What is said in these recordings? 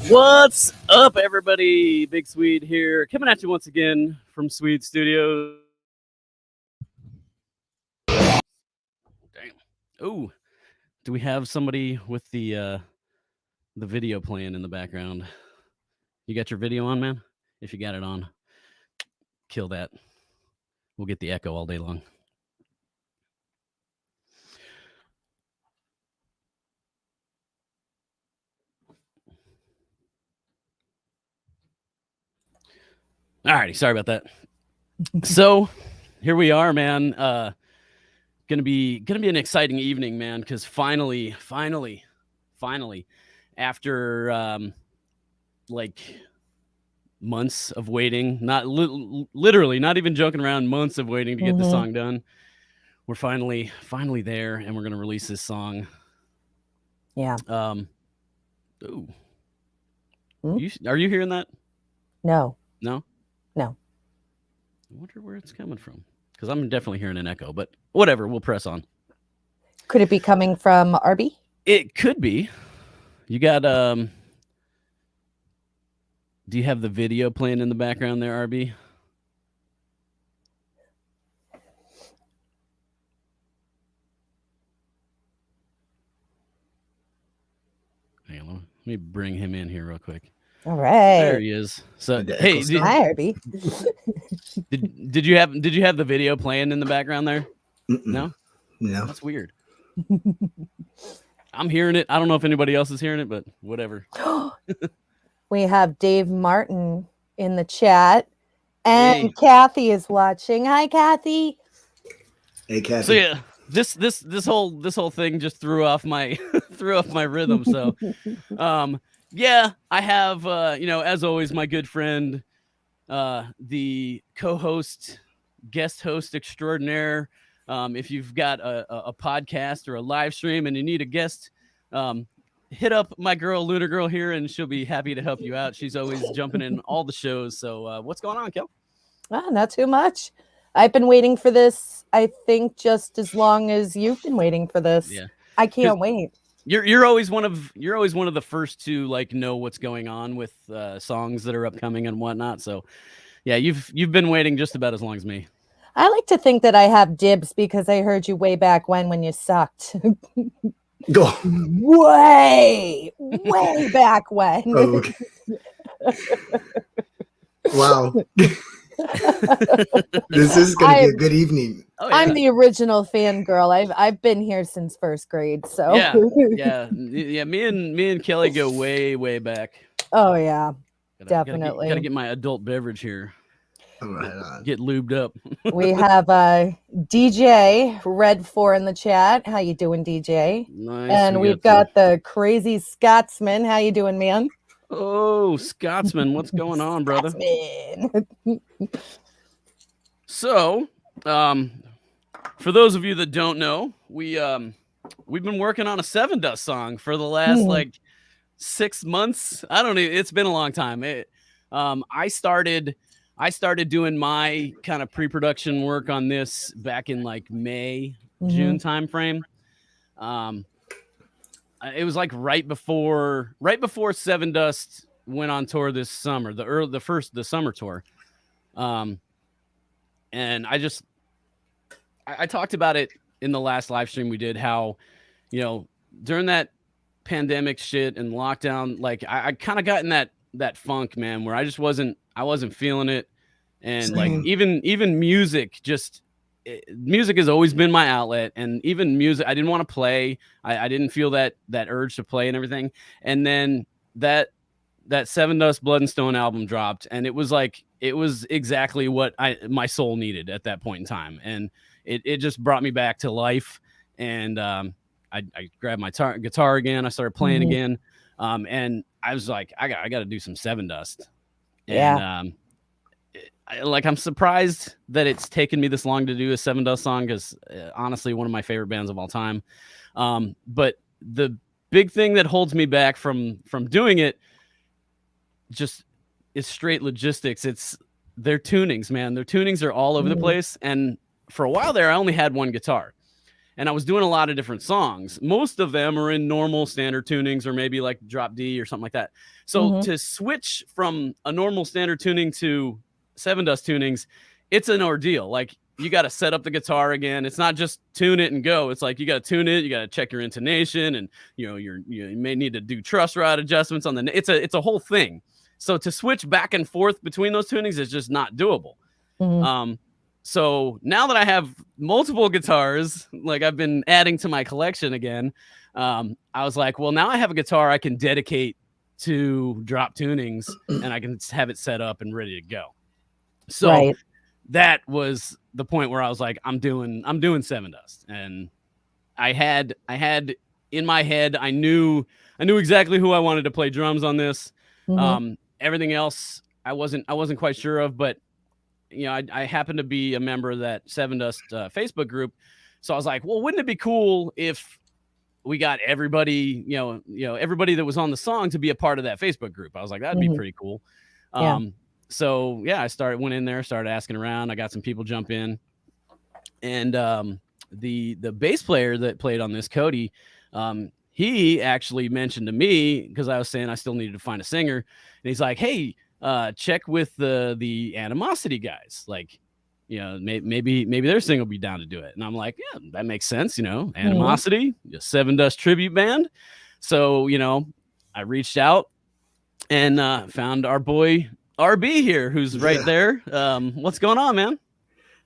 What's up, everybody? Big Swede here, coming at you once again from Swede Studios. Damn. Oh, do we have somebody with the video playing in the background? You got your video on, man? If you got it on, kill that. We'll get the echo all day long. Alrighty, sorry about that. So here we are, man. Gonna be an exciting evening, man, because finally, after like months of waiting, not literally, not even joking around, months of waiting to get the song done, we're finally there, and we're gonna release this song. Yeah. Ooh. Are you hearing that? No. I wonder where it's coming from, because I'm definitely hearing an echo, but whatever, we'll press on. Could it be coming from Arby? It could be. You got do you have the video playing in the background there, Arby? Hang on, let me bring him in here real quick. All right. There he is. So hey, hi Arby. Did you have the video playing in the background there? No, that's weird. I'm hearing it. I don't know if anybody else is hearing it, but whatever. We have Dave Martin in the chat, and Kathy is watching. Hi, Kathy. Hey, Kathy. So yeah, this whole thing just threw off my rhythm. So yeah, I have as always, my good friend, the co-host, guest host extraordinaire. If you've got a podcast or a live stream and you need a guest, hit up my girl Lunar Girl here, and she'll be happy to help you out. She's always jumping in all the shows. So what's going on, Kel? Not too much. I've been waiting for this, I think, just as long as you've been waiting for this. Yeah, I can't wait. You're always one of the first to like know what's going on with songs that are upcoming and whatnot. So yeah, you've been waiting just about as long as me. I like to think that I have dibs because I heard you way back when you sucked. Go way back when. Okay. Wow. This is gonna be a good evening. Oh, yeah. I'm the original fangirl. I've been here since first grade. So yeah. Me and Kelly go way back. Oh yeah, definitely. Gotta get my adult beverage here. Right. Get lubed up. We have DJ Red 4 in the chat. How you doing, DJ? Nice. And we've got the crazy Scotsman. How you doing, man? Oh, Scotsman, what's going on, brother? So, for those of you that don't know, we've been working on a Sevendust song for the last like 6 months. I don't know. It's been a long time. I started doing my kind of pre-production work on this back in like May, June timeframe. It was like right before Sevendust went on tour this summer, the summer tour. And I talked about it in the last live stream we did, how, during that pandemic shit and lockdown, like I kind of got in that funk, man, where I wasn't feeling it. And Same. Like even music has always been my outlet, and even music I didn't want to play. I didn't feel that urge to play and everything. And then that Sevendust Blood and Stone album dropped, and it was exactly what my soul needed at that point in time. And it just brought me back to life. And I grabbed my guitar again. I started playing again. And I was like, I got to do some Sevendust. And I'm surprised that it's taken me this long to do a Sevendust song, because honestly, one of my favorite bands of all time. But the big thing that holds me back from doing it just is straight logistics. It's their tunings, man. Their tunings are all over the place. And for a while there, I only had one guitar. and I was doing a lot of different songs. Most of them are in normal standard tunings or maybe like drop D or something like that. So to switch from a normal standard tuning to Sevendust tunings, it's an ordeal. Like you got to set up the guitar again. It's not just tune it and go. It's like you got to tune it. You got to check your intonation, and you may need to do truss rod adjustments on the. It's a whole thing. So to switch back and forth between those tunings is just not doable. So now that I have multiple guitars, like I've been adding to my collection again, I was like, well, now I have a guitar I can dedicate to drop tunings, and I can have it set up and ready to go. So that was the point where I was like, I'm doing Sevendust, and I had in my head, I knew exactly who I wanted to play drums on this. Everything else I wasn't quite sure of, but I happened to be a member of that Sevendust Facebook group. So I was like, well, wouldn't it be cool if we got everybody, everybody that was on the song to be a part of that Facebook group? I was like, that'd be pretty cool. So yeah, I went in there, started asking around. I got some people jump in, and the bass player that played on this, Cody, he actually mentioned to me, because I was saying I still needed to find a singer, and he's like, hey, check with the Animosity guys, like, maybe their singer will be down to do it. And I'm like, yeah, that makes sense. Animosity, Sevendust tribute band. So I reached out and found our boy RB here, who's right there. What's going on, man?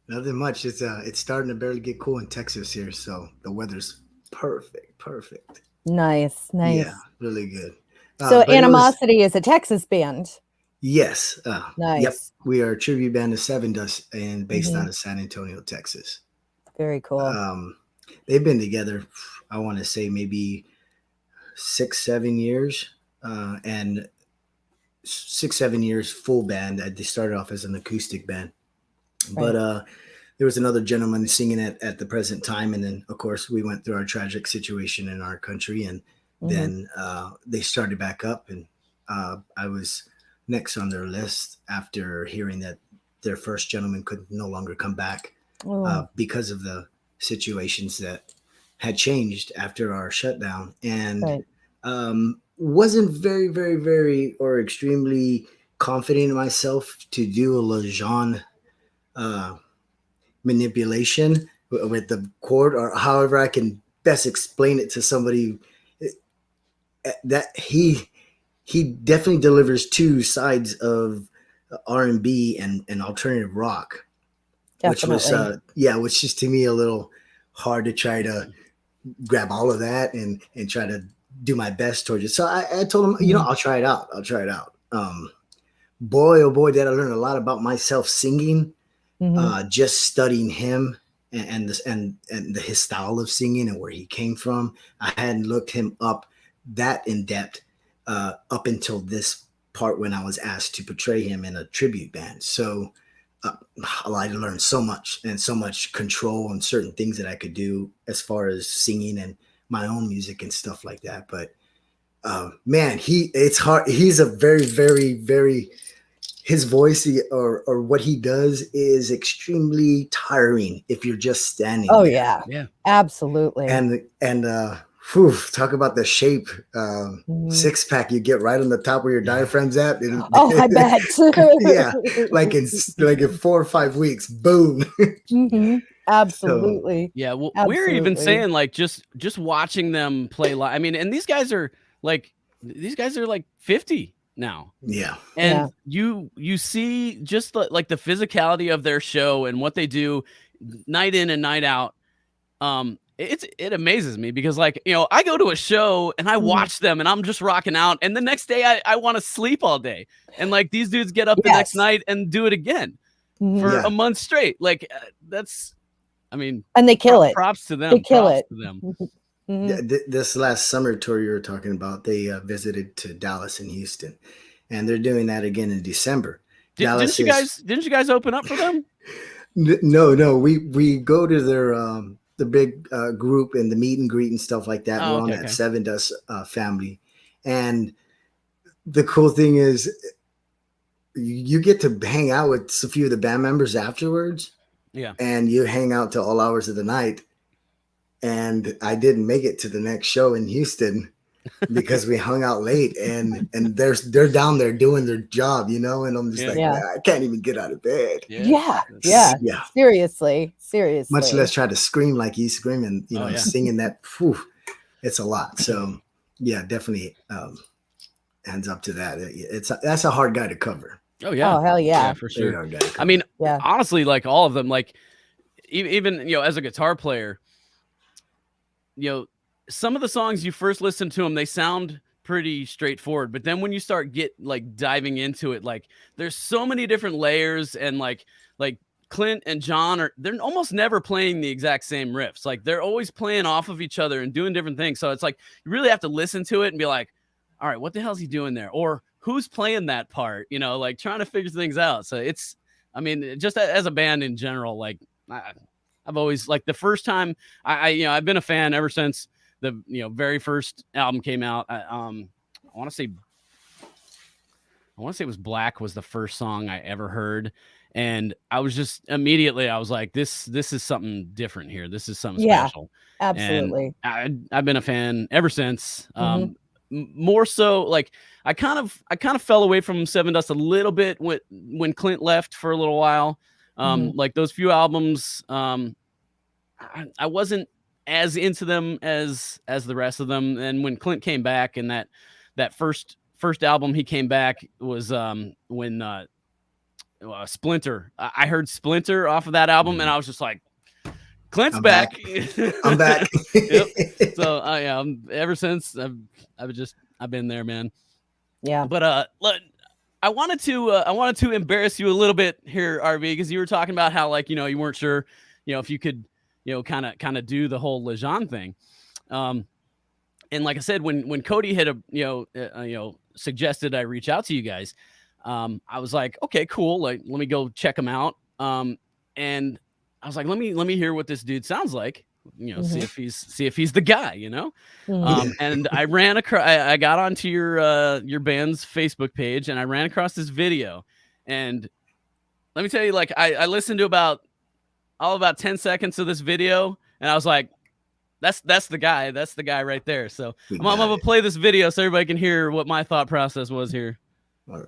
Nothing much. It's starting to barely get cool in Texas here, so the weather's perfect. Nice. Yeah, really good. So Animosity is a Texas band. Yes. Nice. Yep. We are a tribute band to Sevendust and based out of San Antonio, Texas. Very cool. They've been together, I want to say maybe 6-7 years, and 6-7 years full band. They started off as an acoustic band, but there was another gentleman singing at the present time, and then of course we went through our tragic situation in our country, and then they started back up, and I was next on their list after hearing that their first gentleman could no longer come back because of the situations that had changed after our shutdown, and wasn't very, very, very or extremely confident in myself to do a Lejeune manipulation with the chord, or however I can best explain it to somebody. That he definitely delivers two sides of R&B and alternative rock, Definitely. which is to me a little hard to try to grab all of that and try to do my best towards it. So I told him, I'll try it out. Boy, oh boy, did I learn a lot about myself singing, just studying him and his style of singing and where he came from. I hadn't looked him up that in depth up until this part when I was asked to portray him in a tribute band. So I learned so much and so much control on certain things that I could do as far as singing and my own music and stuff like that. But man, it's hard. He's a very, very, very, his voice or what he does is extremely tiring if you're just standing. Oh there. yeah, absolutely. And talk about the shape, 6-pack you get right on the top where your diaphragm's at. I bet. Yeah, like in 4 or 5 weeks, boom. Absolutely. So, yeah, well, we're even saying like just watching them play live. I mean, and these guys are like 50 now. Yeah, and you see just the physicality of their show and what they do night in and night out. It amazes me because I go to a show and I watch them and I'm just rocking out, and the next day I want to sleep all day, and these dudes get up the next night and do it again for a month straight. And they kill it. Props to them. They kill it. To them. This last summer tour you were talking about, they visited to Dallas and Houston, and they're doing that again in December. Didn't you guys open up for them? No, we go to their the big group and the meet and greet and stuff like that. We're on that Sevendust family, and the cool thing is you get to hang out with a few of the band members afterwards. Yeah, and you hang out till all hours of the night. and I didn't make it to the next show in Houston because we hung out late, and they're down there doing their job, you know, and I'm just like, man, I can't even get out of bed. Yeah. Seriously. Much less try to scream like he's screaming, you know, singing that. Whew, it's a lot. So yeah, definitely hands up to that. That's a hard guy to cover. Oh yeah. Oh hell yeah. For sure. I mean, honestly, like all of them, like even you know, as a guitar player, you know, some of the songs you first listen to them, they sound pretty straightforward, but then when you start diving into it, like there's so many different layers, and like Clint and John they're almost never playing the exact same riffs. Like they're always playing off of each other and doing different things. So it's like you really have to listen to it and be like, all right, what the hell's he doing there? Or who's playing that part? You know, like trying to figure things out. So it's, I mean, just as a band in general, like I've always, like the first time I've been a fan ever since the, you know, very first album came out. I want to say it was Black was the first song I ever heard. And I was just immediately, I was like, this is something different here. This is something special. Absolutely. And I've been a fan ever since. More so, like I kind of fell away from Sevendust a little bit when Clint left for a little while. Like those few albums, I wasn't as into them as the rest of them. And when Clint came back, and that first album he came back was when Splinter. I heard Splinter off of that album, and I was just like, Clint's back. I'm back. Yep. So ever since I've been there, man. Yeah. But look, I wanted to embarrass you a little bit here, RV, because you were talking about how, like, you know, you weren't sure, you know, if you could, you know, kind of do the whole Lejean thing. And like I said, when Cody had suggested I reach out to you guys, I was like, okay, cool. Like, let me go check him out. And I was like, let me hear what this dude sounds like, you know, see if he's the guy, you know? And I I got onto your band's Facebook page, and I ran across this video, and let me tell you, like, I listened to about 10 seconds of this video, and I was like, that's the guy. That's the guy right there. So I'm going to play this video so everybody can hear what my thought process was here. All right.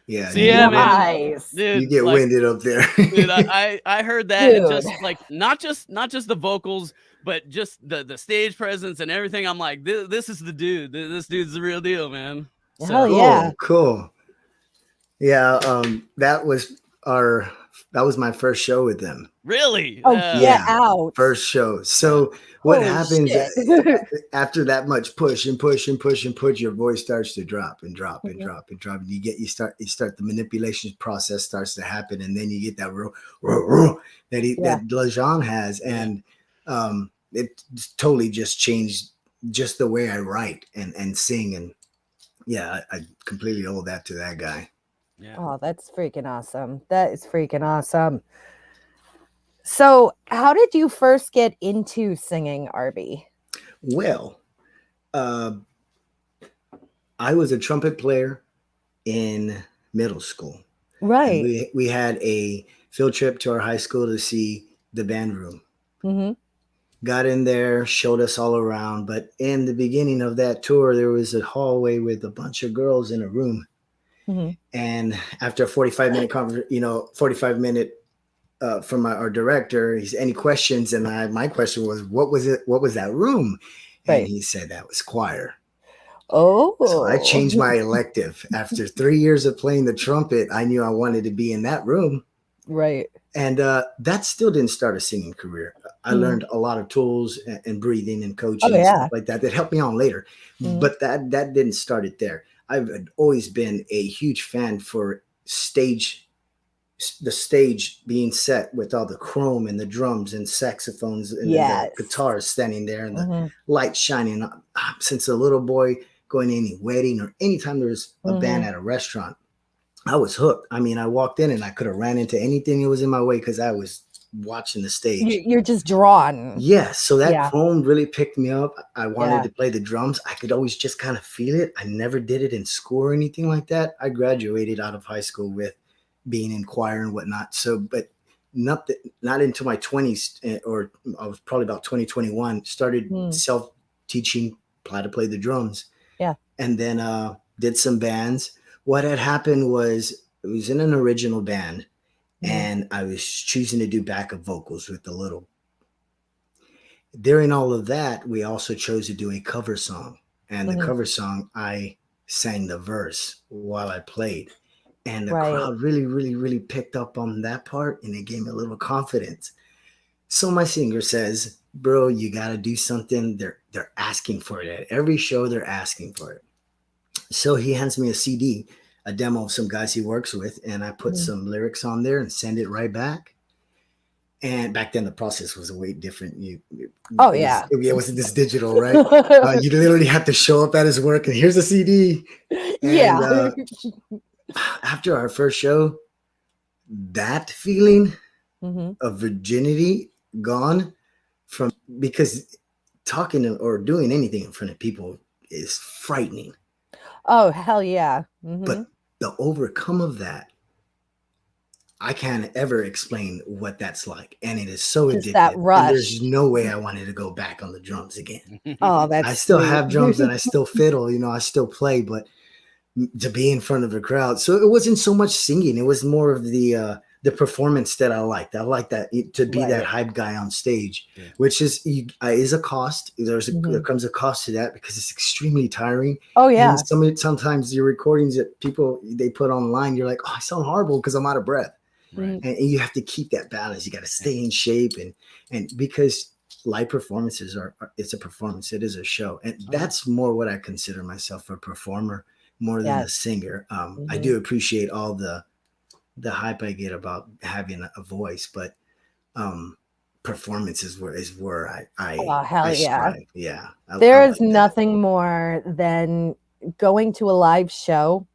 Yeah, so yeah, man, dude, you get winded up there. Dude, I heard that, and just like not just the vocals, but just the stage presence and everything. I'm like, this is the dude. This dude's the real deal, man. So yeah, cool. Yeah, that was my first show with them. Really? Oh, get out. First show. So what happens after that much push and push and push and push, your voice starts to drop and drop and drop and drop. And you start the manipulation process starts to happen, and then you get that that Lejean has, and it totally just changed just the way I write and sing, and I completely owe that to that guy. Yeah. Oh, that's freaking awesome. That is freaking awesome. So how did you first get into singing, RB? Well, I was a trumpet player in middle school. Right. We had a field trip to our high school to see the band room. Got in there, showed us all around. But in the beginning of that tour, there was a hallway with a bunch of girls in a room. And after a 45-minute from our director, he said, any questions? And my question was, what was it? What was that room? And he said that was choir. Oh, So I changed my elective. After 3 years of playing the trumpet, I knew I wanted to be in that room. right. And that still didn't start a singing career. I learned a lot of tools and breathing and coaching Oh, and yeah. stuff like that that helped me on later. But that didn't start it there. I've always been a huge fan for the stage being set with all the chrome and the drums and saxophones and then the Yes. guitars standing there and the lights shining. Since a little boy, going to any wedding or anytime there was a band at a restaurant, I was hooked. I mean, I walked in and I could have ran into anything that was in my way because I was watching the stage. You're just drawn. Yes. So that Yeah. chrome really picked me up. I wanted Yeah. to play the drums. I could always just kind of feel it. I never did it in school or anything like that. I graduated out of high school with being in choir and whatnot. So, but not into my 20s, or I was probably about 2021, started self-teaching how to play the drums. Yeah. And then did some bands. What had happened was it was in an original band and I was choosing to do backup vocals with the little. During all of that, we also chose to do a cover song. And the cover song, I sang the verse while I played. And the crowd really, really, really picked up on that part, and it gave me a little confidence. So my singer says, "Bro, you got to do something. They're asking for it at every show. They're asking for it." So he hands me a CD, a demo of some guys he works with, and I put some lyrics on there and send it right back. And back then, the process was way different. It wasn't this digital, right? You literally had to show up at his work, and here's a CD. And, after our first show, that feeling of virginity gone because talking or doing anything in front of people is frightening. Oh, hell yeah. But the overcome of that, I can't ever explain what that's like. And it is so Just addictive. that rush. And there's no way I wanted to go back on the drums again. Oh, that's I still sweet. have drums and I still fiddle, I still play, but to be in front of a crowd. So it wasn't so much singing. It was more of the performance that I liked. I like that to be that hype guy on stage, which is a cost. There comes a cost to that because it's extremely tiring. Oh yeah. And sometimes your recordings that they put online, you're like, oh, I sound horrible because I'm out of breath. Right. And you have to keep that balance. You got to stay in shape and because live performances it's a performance. It is a show. And that's more what I consider myself, a performer more than a singer. I do appreciate all the hype I get about having a voice, but performance is where I strive. Yeah. There is nothing more than going to a live show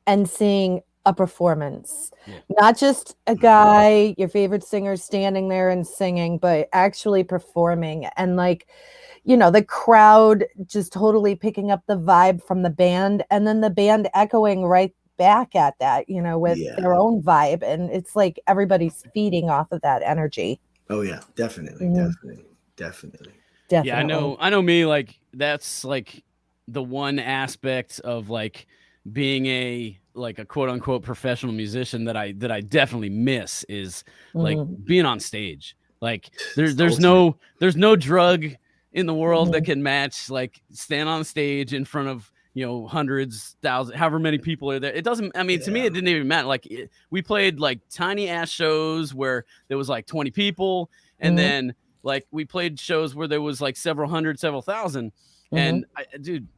and seeing a performance, not just a guy, your favorite singer standing there and singing, but actually performing and the crowd just totally picking up the vibe from the band and then the band echoing right back at that, with their own vibe. And it's like everybody's feeding off of that energy. Oh yeah, definitely. Yeah, I know me, like that's like the one aspect of like being a quote unquote professional musician that I definitely miss is like being on stage. Like there's no drug in the world that can match like stand on stage in front of hundreds, thousands, however many people are there. It doesn't, to me it didn't even matter. Like we played like tiny ass shows where there was like 20 people, and then like we played shows where there was like several hundred, several thousand, and dude,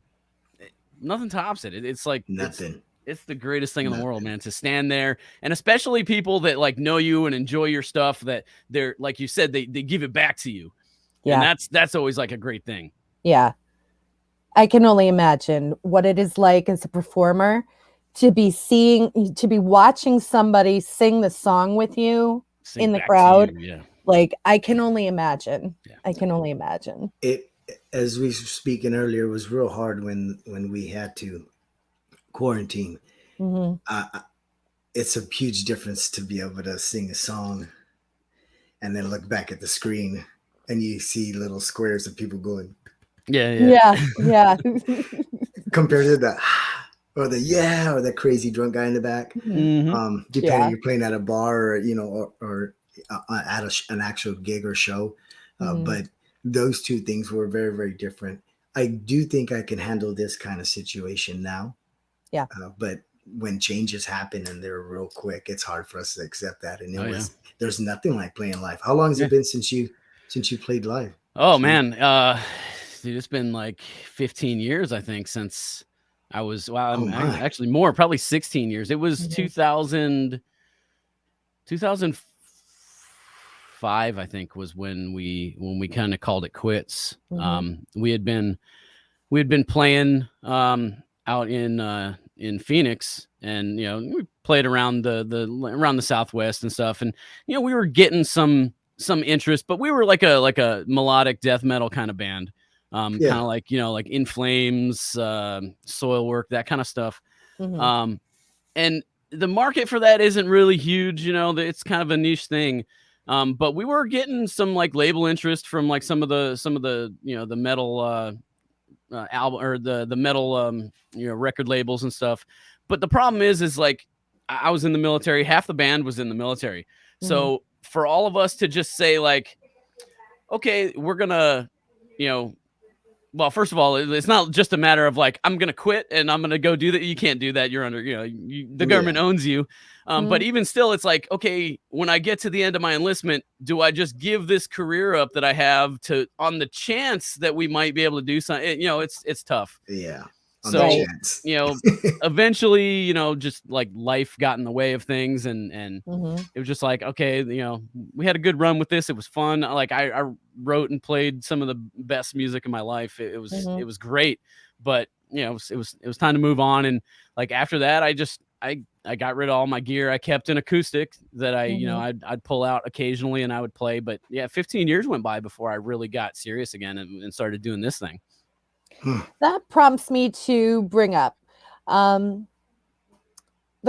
nothing tops it. It's like nothing. It's the greatest thing in the world, man, to stand there, and especially people that like know you and enjoy your stuff, that they're, like you said, they give it back to you. Yeah. And that's always like a great thing. Yeah. I can only imagine what it is like as a performer to be watching somebody sing the song with you in the crowd. Yeah. Like I can only imagine. Yeah. I can only imagine. It, as we were speaking earlier, was real hard when we had to quarantine. It's a huge difference to be able to sing a song and then look back at the screen and you see little squares of people going, yeah. compared to or the crazy drunk guy in the back. Depending you're playing at a bar or at an actual gig or show. But those two things were very, very different. I do think I can handle this kind of situation now. Yeah. But when changes happen and they're real quick, it's hard for us to accept that. And there's nothing like playing live. How long has it been since you played live? Oh man, dude, it's been like 15 years, I think, since I was. Wow, actually more, probably 16 years. It was 2005, I think, was when we kind of called it quits. We had been playing out in Phoenix, and we played around the Southwest and stuff, and we were getting some interest, but we were like a melodic death metal kind of band, kind of like like In Flames, Soilwork, that kind of stuff. And the market for that isn't really huge, it's kind of a niche thing. But we were getting some like label interest from like some of the the metal album, or the metal record labels and stuff. But the problem is like I was in the military, half the band was in the military. So for all of us to just say like, okay, we're gonna, well, first of all, it's not just a matter of like, I'm going to quit and I'm going to go do that. You can't do that. You're under, the government owns you. But even still, it's like, okay, when I get to the end of my enlistment, do I just give this career up that I have on the chance that we might be able to do something? It's tough. Yeah. So, eventually, just like life got in the way of things, and it was just like, okay, we had a good run with this. It was fun. Like I wrote and played some of the best music in my life. It was great, but it was time to move on. And like after that, I got rid of all my gear. I kept an acoustic that I'd pull out occasionally and I would play. But 15 years went by before I really got serious again and started doing this thing. That prompts me to bring up the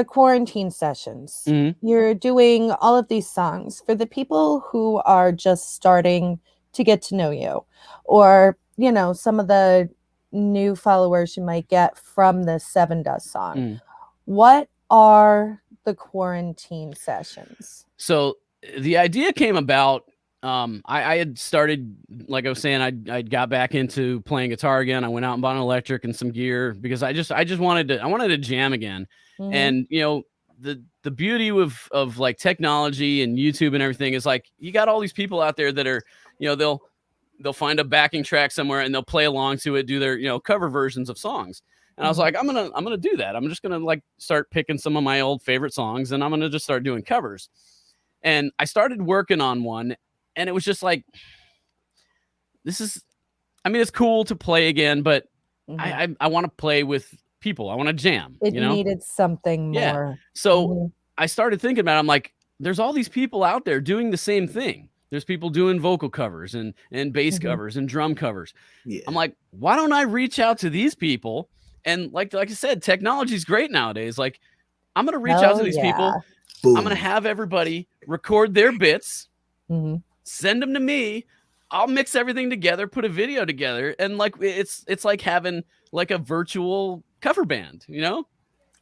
quarantine sessions. You're doing all of these songs for the people who are just starting to get to know you, or some of the new followers you might get from the Sevendust song. What are the quarantine sessions? So the idea came about. I had started, like I was saying, I got back into playing guitar again. I went out and bought an electric and some gear because I just wanted to jam again. And the beauty of like technology and YouTube and everything is like you got all these people out there that are they'll find a backing track somewhere and they'll play along to it, do their cover versions of songs. And I was like, I'm gonna do that. I'm just gonna like start picking some of my old favorite songs and I'm gonna just start doing covers. And I started working on one. And it was just like, it's cool to play again, but I want to play with people. I want to jam. It needed something more. Yeah. So I started thinking about it. I'm like, there's all these people out there doing the same thing. There's people doing vocal covers and bass covers and drum covers. Yeah. I'm like, why don't I reach out to these people? And like I said, technology is great nowadays. Like, I'm going to reach out to these people. Boom. I'm going to have everybody record their bits. Send them to me. I'll mix everything together, put a video together, and like it's like having like a virtual cover band,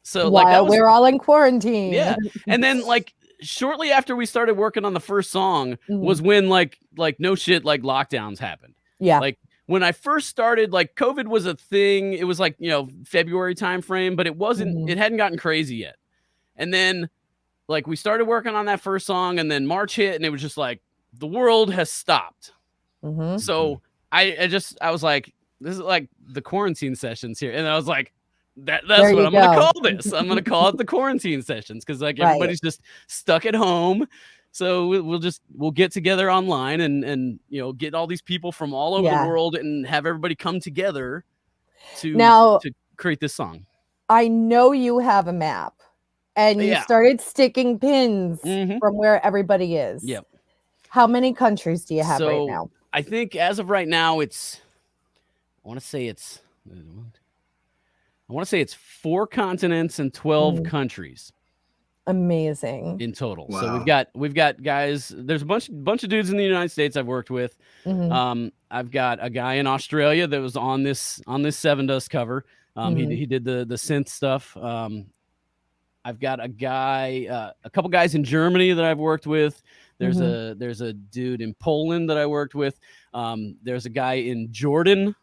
So while we're all in quarantine. Yeah. And then like shortly after we started working on the first song was when like no shit, like lockdowns happened. Yeah. Like when I first started, like COVID was a thing. It was like, February time frame, but it wasn't, it hadn't gotten crazy yet. And then like we started working on that first song and then March hit and it was just like, the world has stopped. So I was like, this is like the quarantine sessions here. And I was like, that's what I'm going to call this. I'm going to call it the quarantine sessions. Cause like everybody's just stuck at home. So we'll get together online and get all these people from all over the world and have everybody come together to create this song. I know you have a map and you started sticking pins from where everybody is. Yep. How many countries do you have right now? I think as of right now, I want to say it's 4 continents and 12 countries. Amazing. In total. Wow. So we've got guys. There's a bunch of dudes in the United States I've worked with. I've got a guy in Australia that was on this Sevendust cover. He did the synth stuff. I've got a couple guys in Germany that I've worked with. There's a dude in Poland that I worked with. There's a guy in Jordan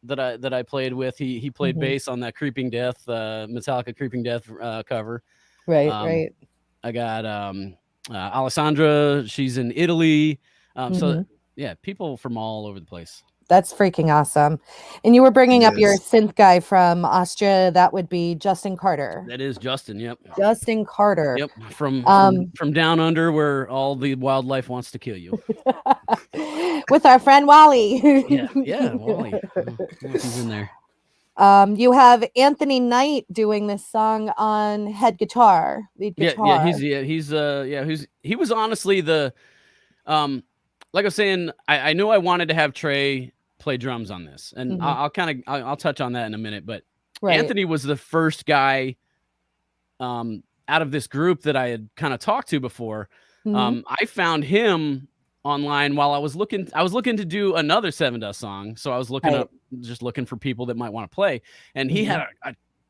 that I played with. He played bass on that Creeping Death, Metallica Creeping Death cover. Right, Um, right. I got Alessandra. She's in Italy. So yeah, people from all over the place. That's freaking awesome. And you were bringing It up your is. synth guy from Austria. That would be Justin Carter. That is Justin. Yep. Justin Carter. Yep. From down under, where all the wildlife wants to kill you. With our friend Wally. Yeah, Wally. I don't know if he's in there. You have Anthony Knight doing this song on lead guitar. He was honestly the like I was saying, I knew I wanted to have Trey play drums on this, and I'll touch on that in a minute, but Anthony was the first guy out of this group that I had kind of talked to before. I found him online while I was looking to do another Sevendust song. So I was looking for people that might want to play. And he had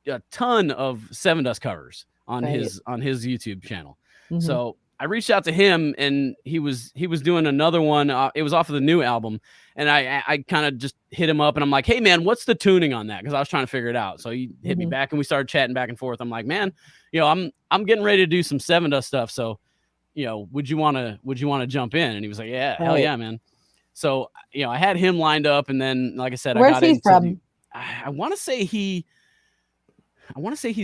a ton of Sevendust covers on his YouTube channel. So I reached out to him, and he was doing another one. It was off of the new album. And I kind of just hit him up, and I'm like, hey man, what's the tuning on that? Cause I was trying to figure it out. So he hit me back, and we started chatting back and forth. I'm like, man, I'm getting ready to do some Sevendust stuff. So, would you want to jump in? And he was like, yeah, hell yeah, man. So, I had him lined up, and then, like I said, where's he from? I want to say he's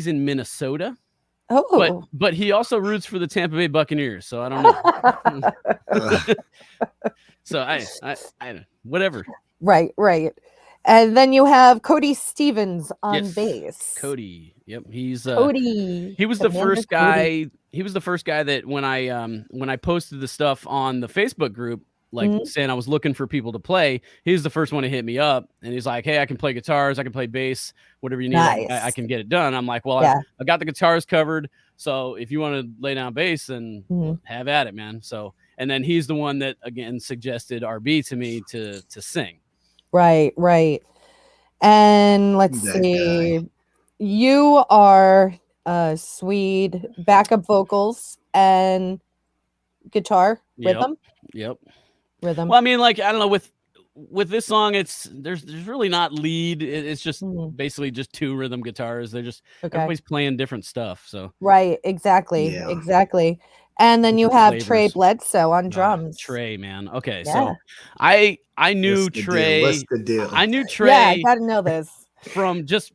in Minnesota. Oh, but he also roots for the Tampa Bay Buccaneers. So I don't know. So I whatever. Right. And then you have Cody Stevens on bass. Cody. Yep. He's Cody. He was the first guy. He was the first guy that when I posted the stuff on the Facebook group, like saying I was looking for people to play, he was the first one to hit me up, and he's like, hey, I can play guitars, I can play bass, whatever you need, I can get it done. I'm like, well, I got the guitars covered, so if you want to lay down bass, then have at it, man. So, and then he's the one that again suggested RB to me to sing. Right. And let's see, you are Swede backup vocals and guitar rhythm. Yep. Rhythm. Well, I mean, like, I don't know, with this song, there's really not lead. It's just basically just two rhythm guitars. They're just everybody's playing different stuff. So right, exactly. And then you have Trey Bledsoe on drums. Trey, man. Okay, so I knew Trey. What's the deal? I knew Trey. Yeah, I gotta know this from just.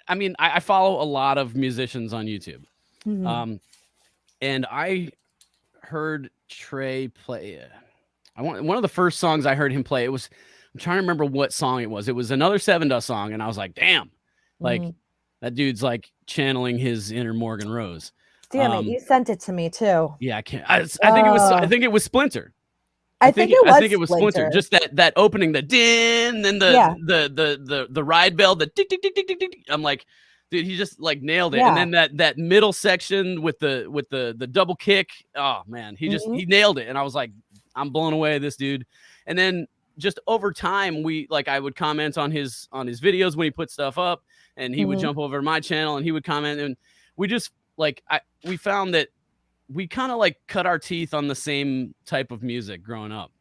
I mean, I follow a lot of musicians on YouTube, and I heard Trey play. One of the first songs I heard him play. I'm trying to remember what song it was. It was another Sevendust song, and I was like, damn, like that dude's like channeling his inner Morgan Rose. Damn it, you sent it to me too. Yeah, I can't. I think it was Splinter. I think it was Splinter. Just that opening, the din, then the ride bell, the tick tick tick tick tick tick. I'm like, dude, he just like nailed it. And then that middle section with the double kick. Oh man, he nailed it. And I was like, I'm blown away, this dude. And then just over time, I would comment on his videos when he put stuff up, and he would jump over to my channel and he would comment, and we just we found that we kind of like cut our teeth on the same type of music growing up.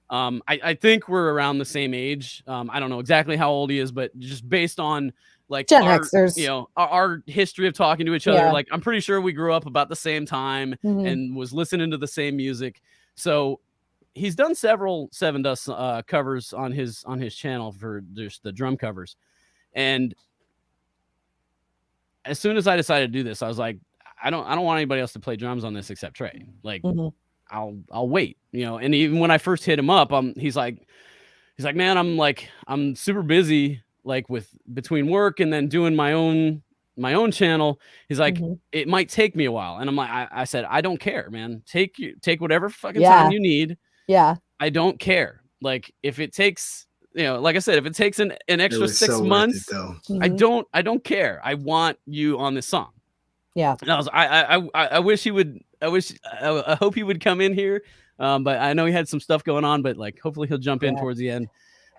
I think we're around the same age. I don't know exactly how old he is, but just based on like Gen Xers, our history of talking to each other, like I'm pretty sure we grew up about the same time and was listening to the same music. So he's done several Sevendust covers on his channel for just the drum covers. And as soon as I decided to do this, I was like, I don't want anybody else to play drums on this except Trey. Like, I'll wait, And even when I first hit him up, he's like, man, I'm super busy, like between work and then doing my own channel. He's like, it might take me a while, and I'm like, I said, I don't care, man. Take whatever fucking time you need. Yeah, I don't care. Like if it takes. Like I said, if it takes an extra 6 months, I don't care. I want you on this song. Yeah. And I wish he would. I hope he would come in here. But I know he had some stuff going on. But like, hopefully he'll jump in towards the end.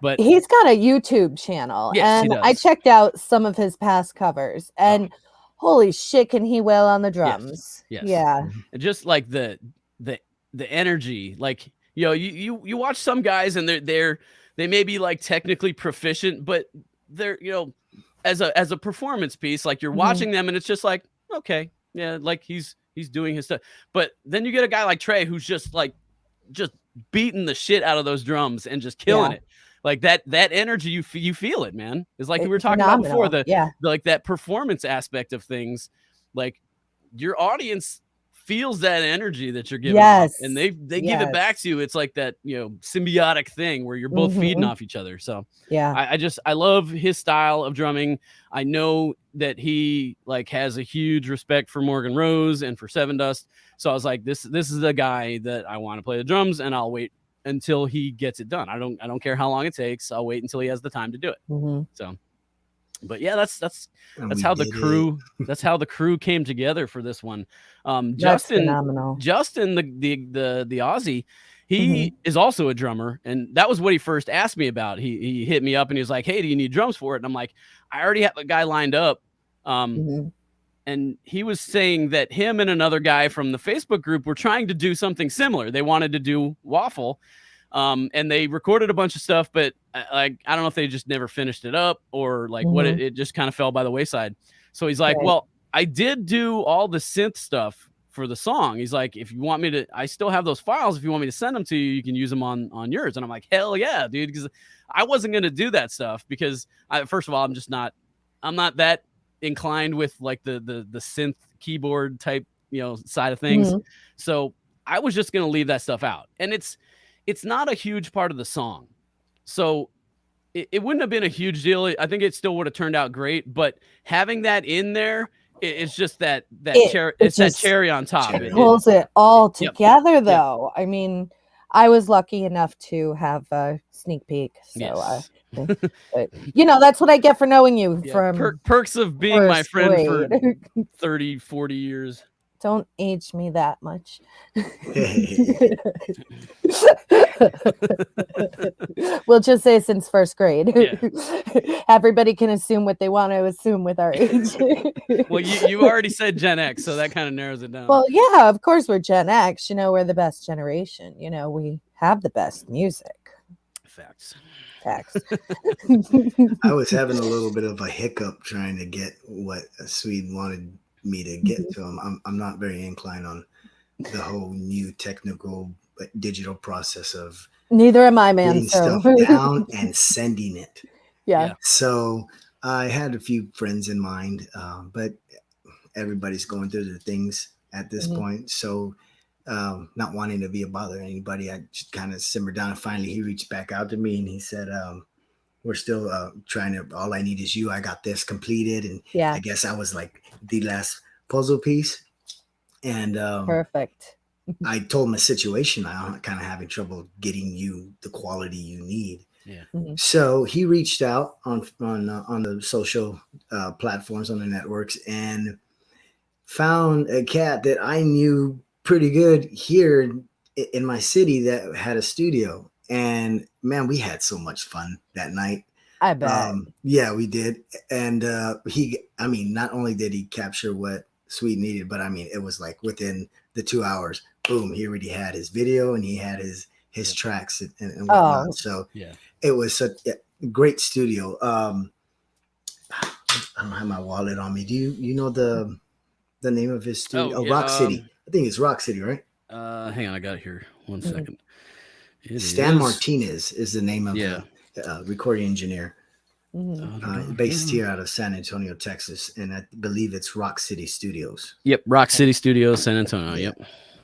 But he's got a YouTube channel, and I checked out some of his past covers, and holy shit, can he wail on the drums? Yes. Yeah. Just like the energy, like you watch some guys and they may be like technically proficient, but they're, you know, as a performance piece, like you're watching them and it's just like, okay, yeah, like he's doing his stuff. But then you get a guy like Trey who's just beating the shit out of those drums and just killing it. Like that energy, you feel it, man. It's like we were talking about before, the like that performance aspect of things. Like your audience feels that energy that you're giving off, and they give it back to you. It's like that, you know, symbiotic thing where you're both feeding off each other. So I love his style of drumming. I know that he like has a huge respect for Morgan Rose and for Sevendust. So I was like, this is the guy that I want to play the drums, and I'll wait until he gets it done. I don't care how long it takes. I'll wait until he has the time to do it. So, but yeah, that's how the crew came together for this one. Justin, the Aussie, he is also a drummer, and that was what he first asked me about. He hit me up and he was like, "Hey, do you need drums for it?" And I'm like, "I already have a guy lined up." And he was saying that him and another guy from the Facebook group were trying to do something similar. They wanted to do Waffle, and they recorded a bunch of stuff, but like, I don't know if they just never finished it up or like what it just kind of fell by the wayside. So he's like, well, I did do all the synth stuff for the song. He's like, if you want me to, I still have those files. If you want me to send them to you, you can use them on yours. And I'm like, hell yeah, dude. Because I wasn't going to do that stuff because first of all, I'm not that inclined with like the synth keyboard type, you know, side of things. So I was just going to leave that stuff out. And it's not a huge part of the song. So it wouldn't have been a huge deal. I think it still would have turned out great, but having that in there, it's just that cherry on top. It pulls it all together though. I mean, I was lucky enough to have a sneak peek. So but, you know, that's what I get for knowing you from perks of being my friend for 30, 40 years. Don't age me that much. We'll just say since first grade. Everybody can assume what they want to assume with our age. Well, you already said Gen X, so that kind of narrows it down. Well, yeah, of course we're Gen X. You know, we're the best generation. You know, we have the best music. Facts. I was having a little bit of a hiccup trying to get what Swede wanted me to get to him. I'm not very inclined on the whole new technical digital process of neither am I, man. Stuff down and sending it. So I had a few friends in mind, but everybody's going through the things at this point. So not wanting to be a bother to anybody, I just kind of simmered down. And finally, he reached back out to me and he said, we're still trying to, all I need is you. I got this completed. And I guess I was like the last puzzle piece. And perfect. I told him a situation. I'm kind of having trouble getting you the quality you need. So he reached out on the social platforms, on the networks, and found a cat that I knew pretty good here in my city that had a studio. And man, we had so much fun that night. I bet. Yeah, we did. And not only did he capture what Sweet needed, but I mean, it was like within the 2 hours, boom, he already had his video and he had his tracks and whatnot. So it was such a great studio. I don't have my wallet on me. Do you know the name of his studio? Rock City. I think it's Rock City, right? Hang on, I got it here. 1 second. Stan Martinez is the name of the recording engineer. Based here out of San Antonio, Texas, and I believe it's Rock City Studios. Yep, Rock City Studios, San Antonio. Yep.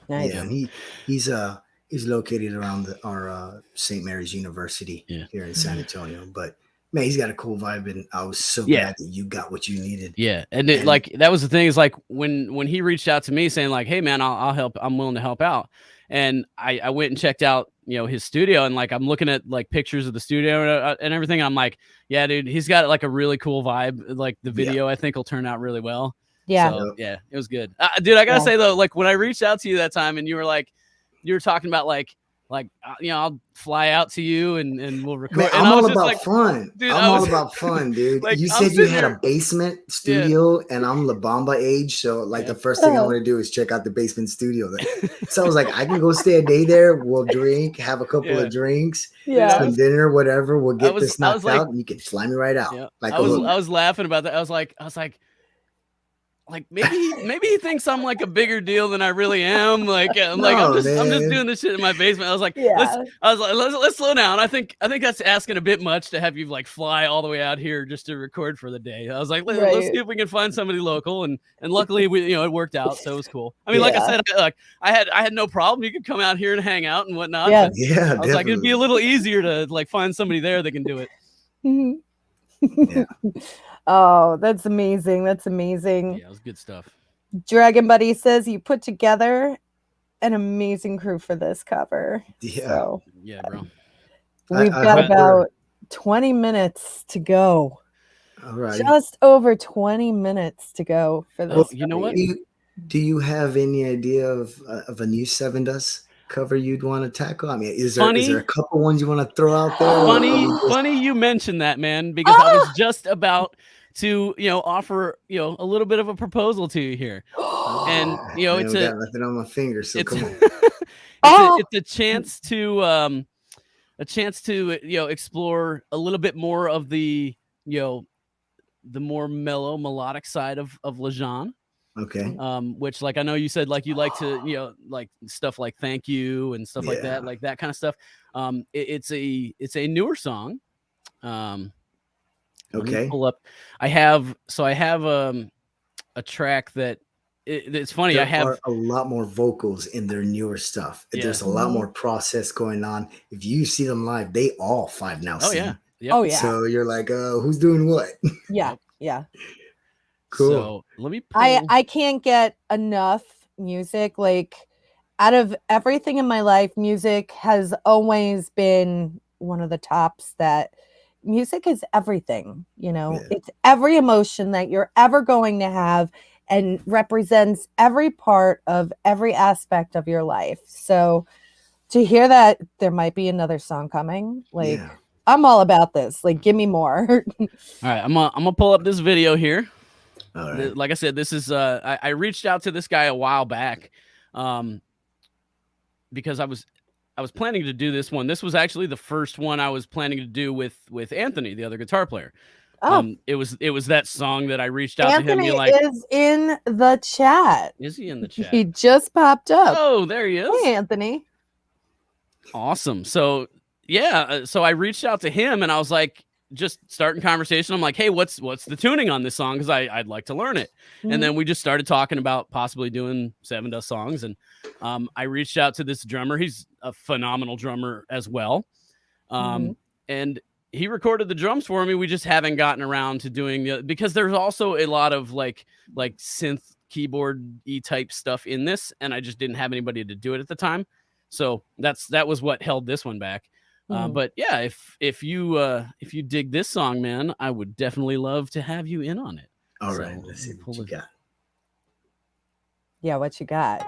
Nice. Yeah, and he's located around our St. Mary's University here in San Antonio. But man, he's got a cool vibe, and I was so glad that you got what you needed. Yeah, and like that was the thing, is like when he reached out to me saying like, "Hey man, I'll help. I'm willing to help out," and I went and checked out, you know, his studio, and like I'm looking at like pictures of the studio and everything. And I'm like, yeah, dude, he's got like a really cool vibe. Like the video, I think will turn out really well. Yeah, so, yeah, it was good, dude. I gotta say though, like when I reached out to you that time, and you were talking about like like I'll fly out to you and we'll record. Man, and I'm I was all just about like, fun. dude, I'm all about fun, dude. like, You I'm said you sitting had there- a basement studio, and I'm La Bamba age, so like the first thing I want to do is check out the basement studio. So I was like, I can go stay a day there. We'll drink, have a couple of drinks, some dinner, whatever. We'll get this knocked out, and you can fly me right out. Like I was laughing about that. I was like, maybe he thinks I'm like a bigger deal than I really am. Like I'm just doing this shit in my basement. I was like, let's slow down. I think that's asking a bit much to have you like fly all the way out here just to record for the day. I was like, let's see if we can find somebody local, and luckily we it worked out, so it was cool. I mean, like I said, I had no problem. You could come out here and hang out and whatnot. Yeah, yeah. I was like, it'd be a little easier to like find somebody there that can do it. Yeah. Oh, that's amazing. That's amazing. Yeah, it was good stuff. Dragon Buddy says you put together an amazing crew for this cover. Yeah. So, yeah, bro. We've got about 20 minutes to go. All right. Just over 20 minutes to go for this. Well, you know what? Do you have any idea of a new Sevendust cover you'd want to tackle? I mean, is there a couple ones you want to throw out there? Funny you mentioned that, man, because I was just about to offer a little bit of a proposal to you here, and it's got nothing on my finger, so come on. It's a chance to explore a little bit more of the the more mellow melodic side of Lejean. Okay. Which, like, I know you said like you like to like stuff like Thank You and stuff like that kind of stuff. It's a newer song. Okay. Pull up. I have a track that it's funny. There I have a lot more vocals in their newer stuff. Yeah. There's a lot more process going on. If you see them live, they all five now sing. Yeah. Yep. Oh yeah. So you're like, who's doing what? Yeah. Yeah. Cool. So let me pull. I can't get enough music. Like, out of everything in my life, music has always been one of the tops. That music is everything, It's every emotion that you're ever going to have and represents every part of every aspect of your life. So to hear that there might be another song coming, like, I'm all about this. Like, give me more. All right, I'm gonna pull up this video here. All right. Like I said, this is I reached out to this guy a while back, because I was planning to do this one. This was actually the first one I was planning to do with Anthony, the other guitar player. Oh, it was that song that I reached out Anthony to him. Like, is in the chat. Is he in the chat? He just popped up. Oh, there he is. Hey, Anthony. Awesome. So yeah, so I reached out to him and I was like, just starting conversation. I'm like, hey, what's the tuning on this song? Because I'd like to learn it. Mm-hmm. And then we just started talking about possibly doing Sevendust songs. And I reached out to this drummer. He's a phenomenal drummer as well. And he recorded the drums for me. We just haven't gotten around to doing because there's also a lot of like synth keyboard type stuff in this, and I just didn't have anybody to do it at the time. So that was what held this one back. But yeah, if you dig this song, man, I would definitely love to have you in on it. All right, let's see what you got. Yeah, what you got?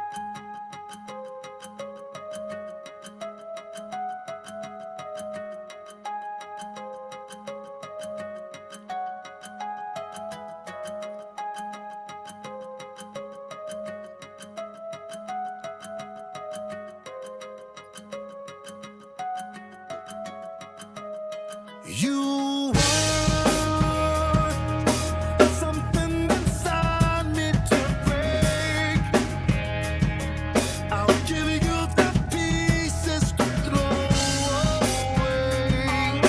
You want something inside me to break. I'll give you the pieces to throw away.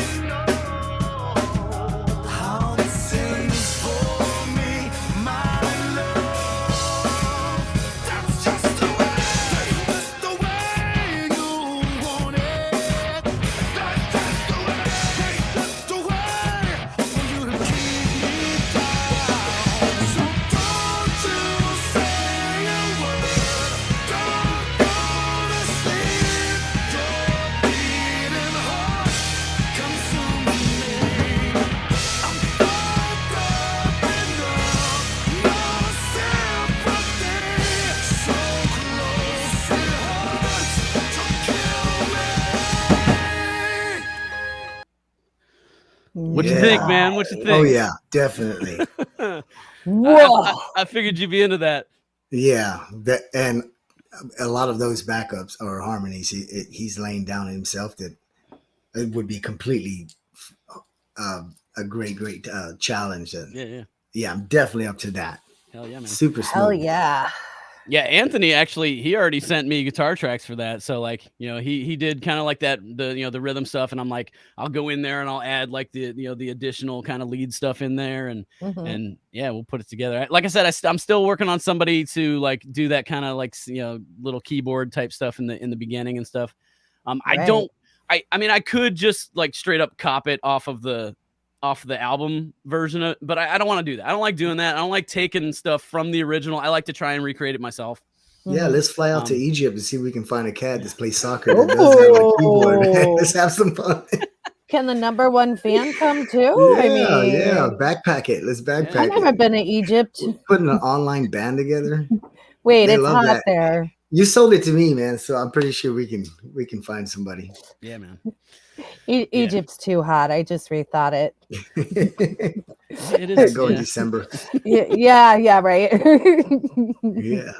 How it sings for me, my love. That's just the way you want it. That's just the way. What you think, man? What you think? Oh yeah, definitely. Whoa. I figured you'd be into that. Yeah, and a lot of those backups or harmonies, he's laying down himself that it would be completely a great challenge. And yeah, I'm definitely up to that. Hell yeah, man. Super smooth. Hell yeah. Yeah, Anthony actually, he already sent me guitar tracks for that. So like, he did kind of like that, the rhythm stuff, and I'm like, I'll go in there and I'll add like the additional kind of lead stuff in there, and and yeah, we'll put it together. Like I said, I'm still working on somebody to like do that kind of like little keyboard type stuff in the beginning and stuff. I mean, I could just like straight up cop it off the album version but I don't want to do that. I don't like doing that. I don't like taking stuff from the original. I like to try and recreate it myself. Yeah, let's fly out to Egypt and see if we can find a cat that plays soccer that does have a keyboard. Let's have some fun. Can the number one fan come too? Yeah, backpack it. Let's backpack I've never been to Egypt. Putting an online band together. Wait, it's hot there. You sold it to me, man, so I'm pretty sure we can find somebody. Yeah, man. Egypt's too hot. I just rethought it. It is. Go in December. Yeah, right. Yeah.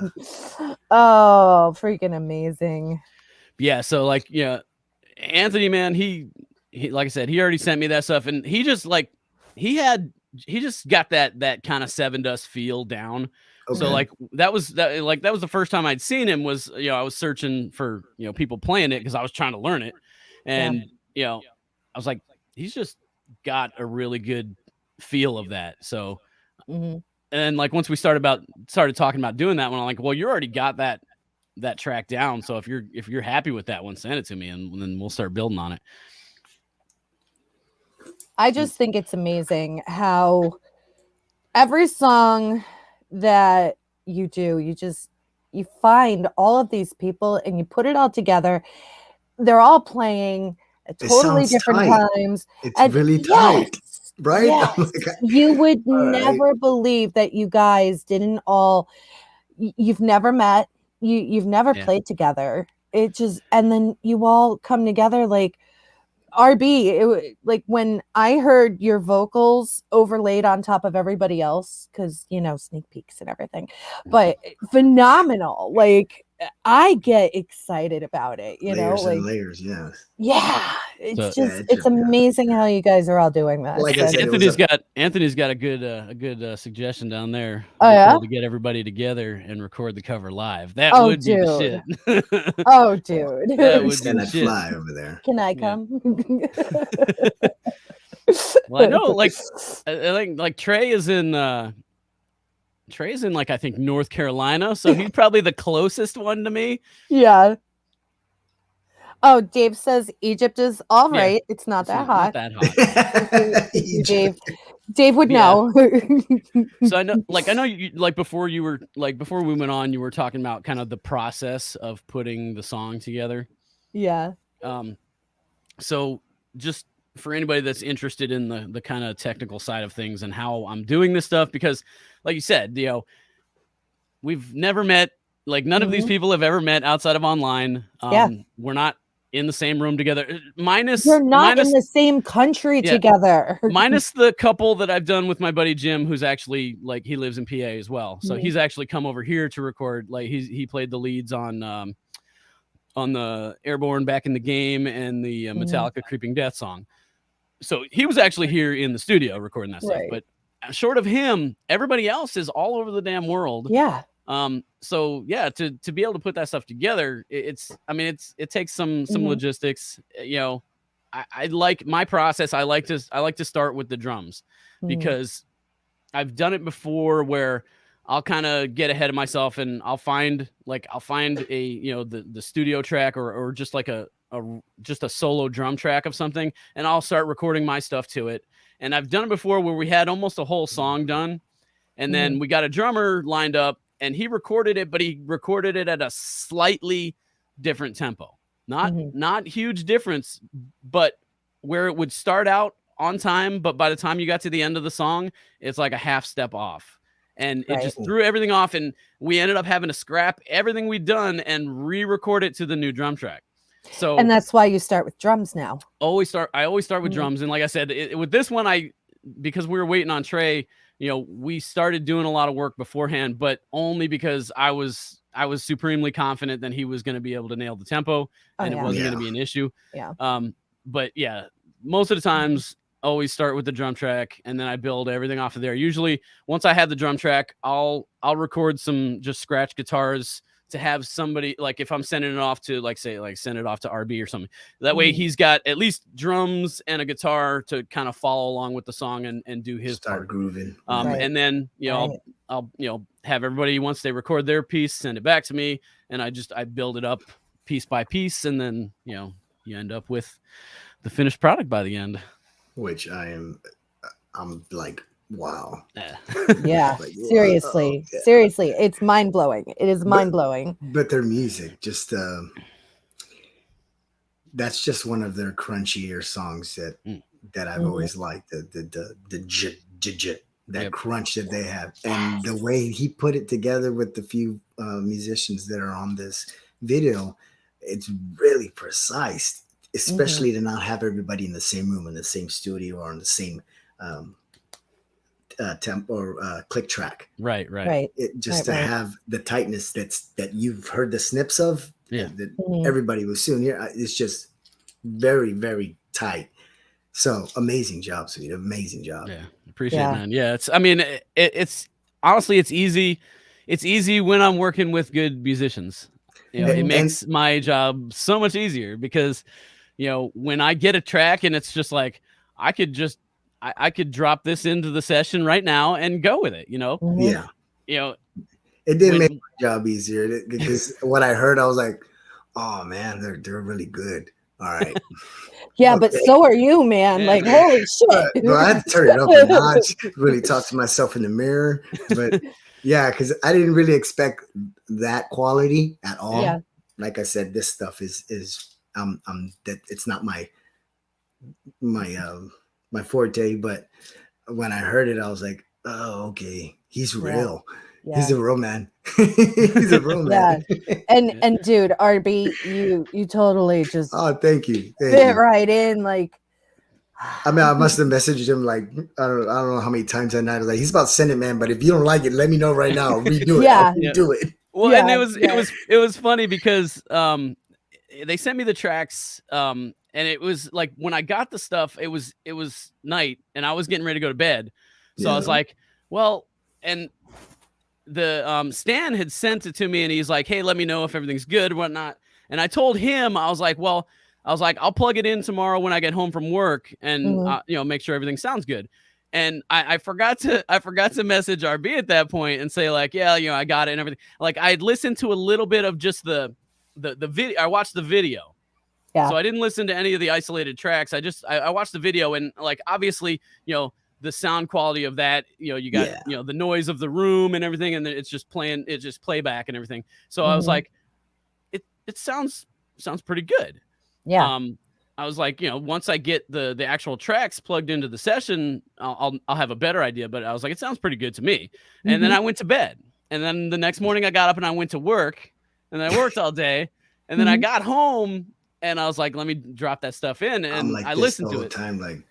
Oh, freaking amazing. Yeah, so like, Anthony, man, he like I said, he already sent me that stuff, and he just like he just got that kind of Sevendust feel down. Okay. So like that was the first time I'd seen him was, I was searching for, people playing it because I was trying to learn it. And I was like, he's just got a really good feel of that. So and like once we started talking about doing that one, I'm like, well, you already got that track down. So if you're happy with that one, send it to me and then we'll start building on it. I just think it's amazing how every song that you do, you find all of these people and you put it all together. They're all playing at totally different times. It's really tight, right? Yes. Oh you would never believe that you guys didn't all. You've never met. You've never played together. It just, and then you all come together like RB. Like when I heard your vocals overlaid on top of everybody else, because sneak peeks and everything, but phenomenal. Like I get excited about it, layers and layers, yes. Yeah, it's amazing how you guys are all doing that. Like I said, Anthony's got a good suggestion down there. Oh yeah, to get everybody together and record the cover live. That would be the shit. Oh dude, that would be shit. Fly over there. Can I come? Well, I know, like I think like Trey's in like I think North Carolina, so he's probably the closest one to me. Yeah. Oh, Dave says Egypt is all right. Yeah, it's not that hot. Not that hot. Dave would know. So I know you like before we went on, you were talking about kind of the process of putting the song together. Yeah. So just for anybody that's interested in the kind of technical side of things and how I'm doing this stuff, because like you said, we've never met, like none of these people have ever met outside of online. We're not in the same room together. You're not in the same country together. Minus the couple that I've done with my buddy Jim, who's actually like, he lives in PA as well. So he's actually come over here to record. Like he played the leads on the Airborne Back in the Game and the Metallica Creeping Death song. So he was actually here in the studio recording that stuff. But short of him, everybody else is all over the damn world. Yeah. So yeah, to be able to put that stuff together, it takes some logistics. I like my process. I like to start with the drums because I've done it before where I'll kind of get ahead of myself and I'll find a the studio track or just like a solo drum track of something, and I'll start recording my stuff to it. And I've done it before where we had almost a whole song done, and then we got a drummer lined up and he recorded it, but he recorded it at a slightly different tempo. Not huge difference, but where it would start out on time, but by the time you got to the end of the song, it's like a half step off. And it just threw everything off, and we ended up having to scrap everything we'd done and re-record it to the new drum track. So And that's why you start with drums now. I always start with drums. And like I said, with this one, because we were waiting on Trey, we started doing a lot of work beforehand, but only because I was supremely confident that he was going to be able to nail the tempo and it wasn't going to be an issue. Yeah. But yeah, most of the times always start with the drum track and then I build everything off of there. Usually once I have the drum track, I'll record some just scratch guitars to have somebody, like if I'm sending it off to send it off to RB or something, that way he's got at least drums and a guitar to kind of follow along with the song and do his start part. grooving. And then I'll have everybody, once they record their piece, send it back to me, and I build it up piece by piece, and then you end up with the finished product by the end, which I'm like, wow. Yeah. Like, seriously. yeah. Seriously. It's mind blowing. It is mind blowing. But their music, just that's just one of their crunchier songs that I've always liked. That crunch that they have, and the way he put it together with the few musicians that are on this video, it's really precise, especially to not have everybody in the same room, in the same studio, or on the same temp or click track. Right. It just to have the tightness that you've heard the snips of. That everybody was soon here. It's just very, very tight. So amazing job, sweet. Amazing job. Yeah, appreciate it, man. Yeah, it's honestly, it's easy. It's easy when I'm working with good musicians. It makes my job so much easier because, when I get a track and it's just like, I could drop this into the session right now and go with it, Yeah. It did make my job easier because what I heard, I was like, oh man, they're really good. All right. Yeah, but so are you, man. Yeah. Like, holy shit. Well, I had to turn it up a notch, really talk to myself in the mirror. But yeah, because I didn't really expect that quality at all. Yeah. Like I said, this stuff is that it's not my forte, but when I heard it, I was like, oh, okay, he's real. Yeah. He's a real man. He's a real man. Yeah. And dude, RB, you totally just thank you. fit right in. Like, I mean, I must have messaged him like I don't know how many times that night. I was like, he's about to send it, man. But if you don't like it, let me know right now. I'll redo it. Yeah. Do it. Well, and it was funny because they sent me the tracks and it was like when I got the stuff, it was night and I was getting ready to go to bed. So I was like, well, and the Stan had sent it to me and he's like, hey, let me know if everything's good or whatnot. And I told him, I was like, I'll plug it in tomorrow when I get home from work and make sure everything sounds good. And I forgot to message RB at that point and say like, yeah, I got it and everything. Like I had listened to a little bit of just the video. I watched the video. Yeah. So I didn't listen to any of the isolated tracks. I watched the video and like, obviously, the sound quality of that, you got, the noise of the room and everything. And then it's just playback and everything. So I was like, it sounds pretty good. Yeah. I was like, once I get the actual tracks plugged into the session, I'll have a better idea. But I was like, it sounds pretty good to me. And then I went to bed. And then the next morning I got up and I went to work and I worked all day. And then I got home and I was like, let me drop that stuff in. And I listened to it. Time, like,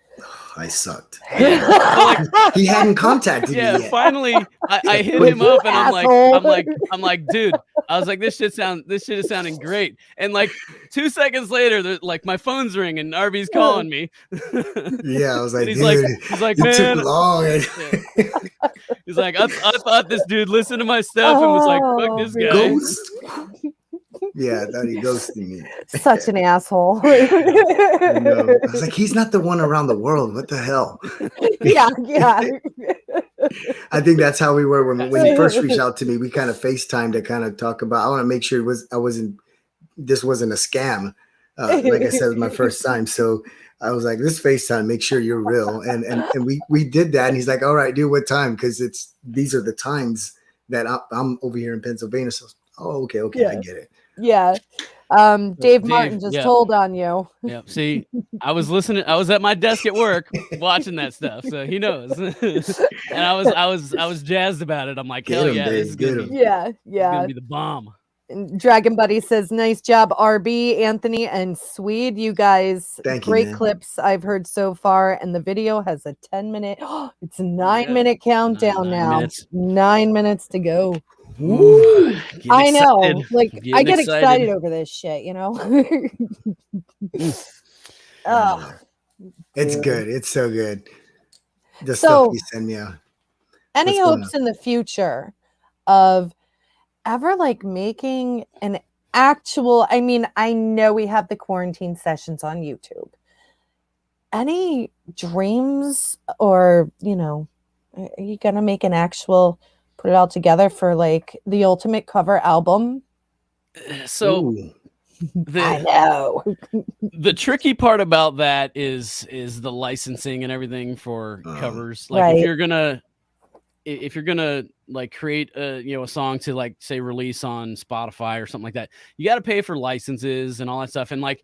I sucked. Yeah. So like, he hadn't contacted me yet. Finally I hit him up and I'm like, dude, I was like, this shit is sounding great. And like 2 seconds later, like my phone's ringing, RB's calling me. Yeah, I was like, he's dude, like, it man, took long. He's like, I thought this dude listened to my stuff and was like, fuck this guy. Ghost. Yeah, I thought he ghosted me. Such an asshole. I was like, he's not the one around the world. What the hell? Yeah. I think that's how we were when he first reached out to me. We kind of FaceTime to kind of talk about. I want to make sure this wasn't a scam. Like I said, it was my first time, so I was like, this FaceTime, make sure you're real. And we did that. And he's like, all right, dude, what time? Because these are the times that I'm over here in Pennsylvania. So, okay, yeah. I get it. Yeah. Dave Martin just told on you. Yeah. See, I was listening. I was at my desk at work watching that stuff, so he knows. And I was jazzed about it. I'm like, hell yeah, this is gonna be, yeah, gonna be the bomb. Dragon Buddy says, nice job, RB, Anthony, and Swede. You guys, Thank you, great man. clips I've heard so far. And the video has a 10-minute, it's a 9-minute countdown nine now. minutes. 9 minutes to go. Ooh, getting I know. excited. Like, Getting I get excited. excited over this shit, you know? Oh, It's dude. good. It's so good. The So- stuff you send me out. Any What's going hopes in the future of ever like making an actual, I mean, I know we have the quarantine sessions on YouTube. Any dreams, or, you know, are you gonna make an actual, put it all together for like the ultimate cover album? So Ooh. I know. the tricky part about that is the licensing and everything for covers. Like Right. if you're gonna like create a song to like say release on Spotify or something like that, you got to pay for licenses and all that stuff. And like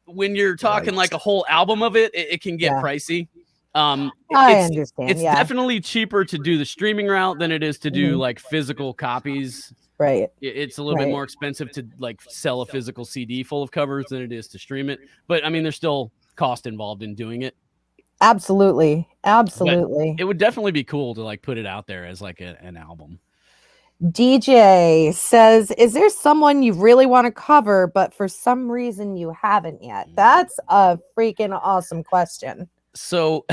when you're talking Right. like a whole album of it can get Yeah. pricey. I It's understand. Yeah. definitely cheaper to do the streaming route than it is to do Mhm. like physical copies. Right. It's a little bit Right. more expensive to like sell a physical CD full of covers than it is to stream it. But I mean, there's still cost involved in doing it. Absolutely. Absolutely. It would definitely be cool to like put it out there as like an album. DJ says, is there someone you really want to cover, but for some reason you haven't yet? That's a freaking awesome question. So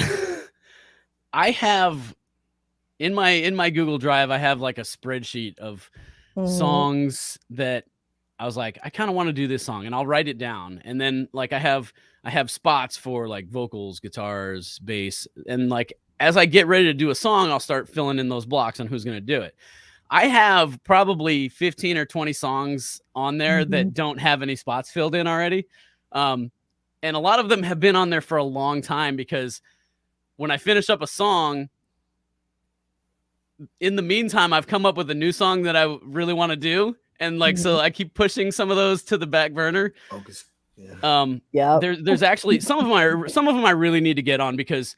I have in my Google Drive, I have like a spreadsheet of Mhm. songs that I was like, I kind of want to do this song, and I'll write it down. And then like I have spots for like vocals, guitars, bass, and like as I get ready to do a song, I'll start filling in those blocks on who's going to do it. I have probably 15 or 20 songs on there that don't have any spots filled in already. And a lot of them have been on there for a long time, because when I finish up a song, in the meantime, I've come up with a new song that I really want to do. And like, so I keep pushing some of those to the back burner. Focus. Yeah. Yeah. There's actually some of them I really need to get on, because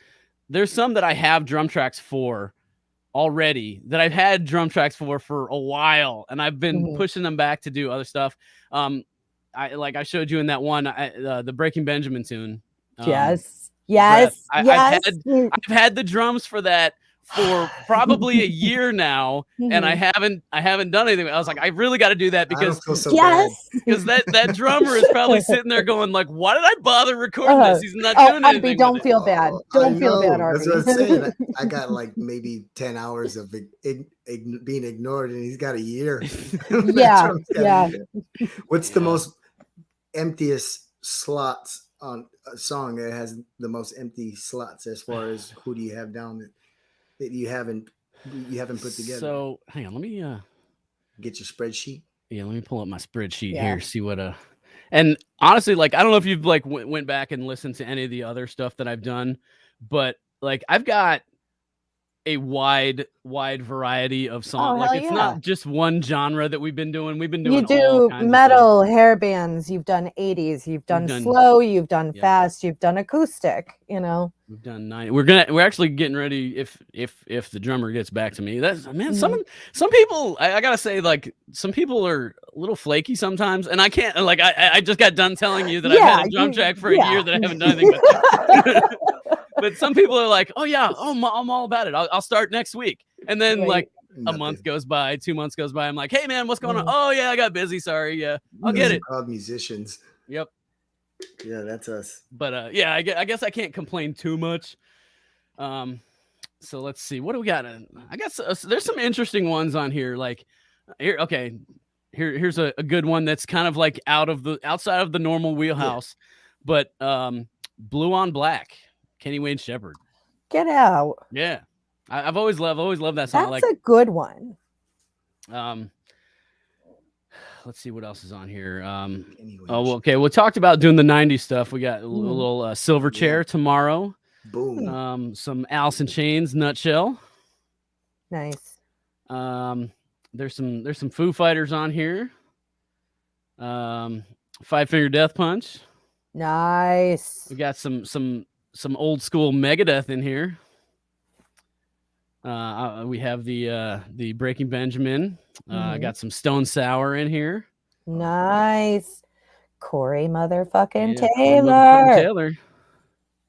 there's some that I have drum tracks for already that I've had drum tracks for a while, and I've been pushing them back to do other stuff. I showed you in that one, the Breaking Benjamin tune. Yes. I've had the drums for that for probably a year now, and I haven't done anything. I was like, I really got to do that, I don't because feel so bad. because that drummer is probably sitting there going like, why did I bother recording this? He's not doing anything. Arby, don't with it. feel bad. I Don't feel bad, know. Arby. That's what I'm saying. I got like maybe 10 hours of being ignored, and he's got a year. Yeah, Trump's got a yeah. year. What's the most emptiest slots on a song that has the most empty slots, as far as who do you have down that you haven't put together? So hang on, let me Get your spreadsheet. let me pull up my spreadsheet Yeah. here, see what and honestly, like, I don't know if you've like went back and listened to any of the other stuff that I've done, but like I've got a wide variety of songs. hell Like it's yeah. not just one genre that we've been doing. We've been doing You all do kinds of metal, hair bands, you've done 80s, you've done done- slow, you've done yeah. fast, you've done acoustic, you know. We've done 9. We're actually getting ready if the drummer gets back to me. That's man, some people I gotta say, like, some people are a little flaky sometimes, and I can't, like, I just got done telling you that I've had a drum track for a year that I haven't done anything with. But some people are like, oh yeah, I'm all about it. I'll start next week. And then Right. like a Nothing. month goes by, 2 months goes by. I'm like, hey man, what's going on? Oh yeah, I got busy. Sorry. Yeah, I'll get Those are it. called musicians. Yep. Yeah, that's us. But yeah, I guess I can't complain too much. So let's see, what do we got? I guess there's some interesting ones on here. Like here, okay, here's a good one that's kind of like outside of the normal wheelhouse, but Blue on Black, Kenny Wayne Shepherd. Get out. Yeah, I've always loved that song. That's a good one. Let's see what else is on here. Anyway, Oh, well, okay. We talked about doing the 90s stuff. We got a little Silverchair tomorrow. boom. Some Alice in Chains, Nutshell. Nice. There's some Foo Fighters on here. Five Finger Death Punch. Nice. We got some old school Megadeth in here. We have the Breaking Benjamin. I got some Stone Sour in here. Nice. Corey motherfucking Yeah, Taylor. motherfucking Taylor.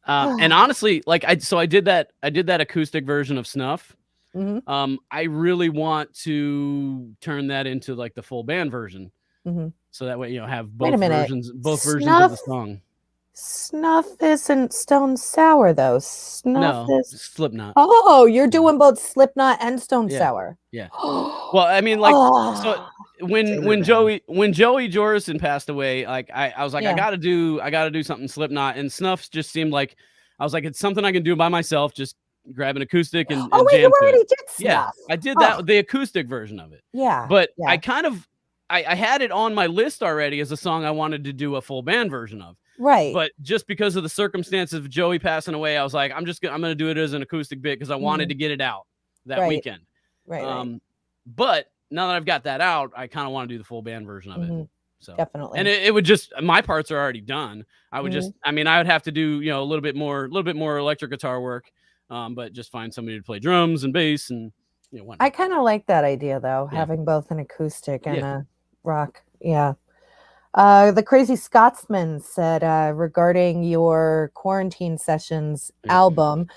And honestly, like I did that acoustic version of Snuff. Mhm. I really want to turn that into like the full band version. Mhm. So that way, you know, have Wait a both minute. versions of the song. Snuff isn't Stone Sour though. Snuff No, is Slipknot. Oh, you're doing both Slipknot and Stone Yeah. Sour. Yeah. Well, I mean, like, so Oh, when Taylor Joey Jordison passed away, like I was like, Yeah. I gotta do something Slipknot, and Snuff just seemed like I was like, it's something I can do by myself, just grab an acoustic and oh wait, jam you to it. already did Yeah, Snuff. I did Oh, that, the acoustic version of it. yeah. But Yeah. I kind of I had it on my list already as a song I wanted to do a full band version of. Right. But just because of the circumstances of Joey passing away, I was like, I'm gonna do it as an acoustic bit because I wanted to get it out that Right. weekend. Right. But now that I've got that out, I kind of want to do the full band version of it. So Definitely. and it would just, my parts are already done. I would just, I mean, I would have to do, you know, a little bit more electric guitar work, but just find somebody to play drums and bass and, you know, whatnot. I kind of like that idea though, Yeah. having both an acoustic and Yeah. a rock. Yeah. The Crazy Scotsman said regarding your Quarantine Sessions album,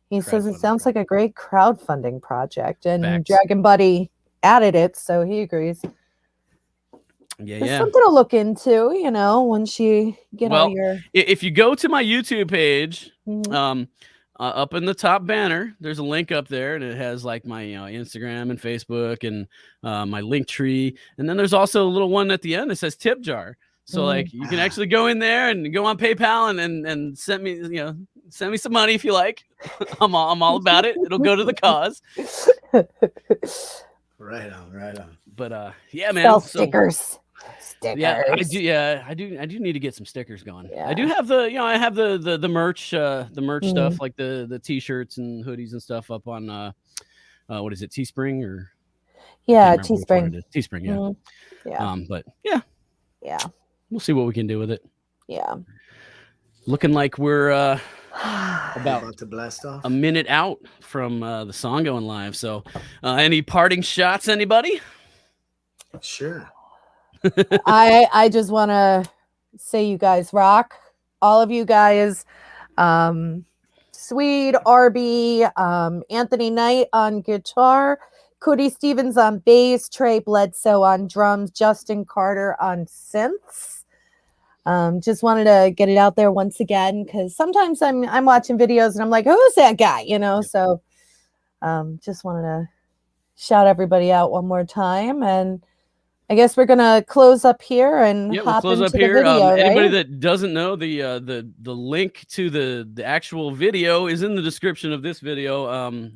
he says it Crowdfunding sounds like a great crowdfunding project, and Facts. Dragon Buddy added it, so he agrees. Yeah, It's yeah. something to look into, you know, once you get all Well, your. if you go to my YouTube page, Mhm. up in the top banner, there's a link up there, and it has like my, you know, Instagram and Facebook and my link tree, and then there's also a little one at the end that says tip jar. So like you can actually go in there and go on PayPal and send me, you know, send me some money if you like. I'm all about it. It'll go to the cause. Right on. But yeah, man. Sell So, stickers. yeah, I do. Yeah, I do need to get some stickers going. Yeah. I do have the, you know, I have the merch, stuff, like the t-shirts and hoodies and stuff up on what is it, Teespring or Yeah, can't remember which one Teespring. it is. Teespring, yeah. Yeah. But yeah, Yeah. we'll see what we can do with it. Yeah. Looking like we're About to blast off. a minute out from the song going live. So any parting shots, anybody? Sure. I just want to say you guys rock. All of you guys. Swede, RB, Anthony Knight on guitar, Cody Stevens on bass, Trey Bledsoe on drums, Justin Carter on synths. Just wanted to get it out there once again, because sometimes I'm watching videos and I'm like, who's that guy? You know, so just wanted to shout everybody out one more time. And I guess we're gonna close up here and Yeah, we'll hop close into up the here. video, Anybody right? that doesn't know, the link to the actual video is in the description of this video. You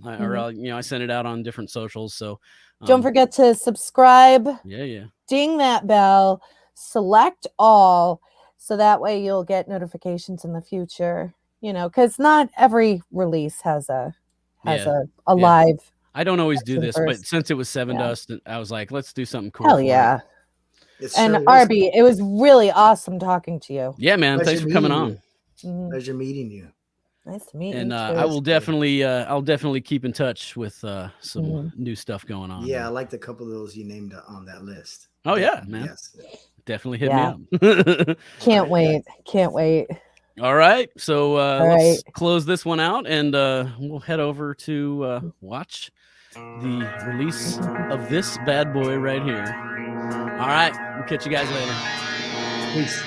know, I sent it out on different socials. So Don't forget to subscribe, yeah. ding that bell, select all, so that way you'll get notifications in the future. You know, because not every release has a live. I don't always do this, but first. since it was Sevendust, I was like, let's do something cool. Hell for it. yeah. It And sure was. RB, it was really awesome talking to you. Yeah, man. Pleasure Thanks for coming meeting on. Mhm. Pleasure meeting you. Nice to meet And you. I will definitely, I'll definitely keep in touch with some Mhm. new stuff going on. Yeah, I liked a couple of those you named on that list. Oh yeah, man. Yes. Definitely hit Yeah. me up. Can't wait. Can't wait. All right, so let's right. close this one out, and we'll head over to watch the release of this bad boy right here. All right, we'll catch you guys later. Peace.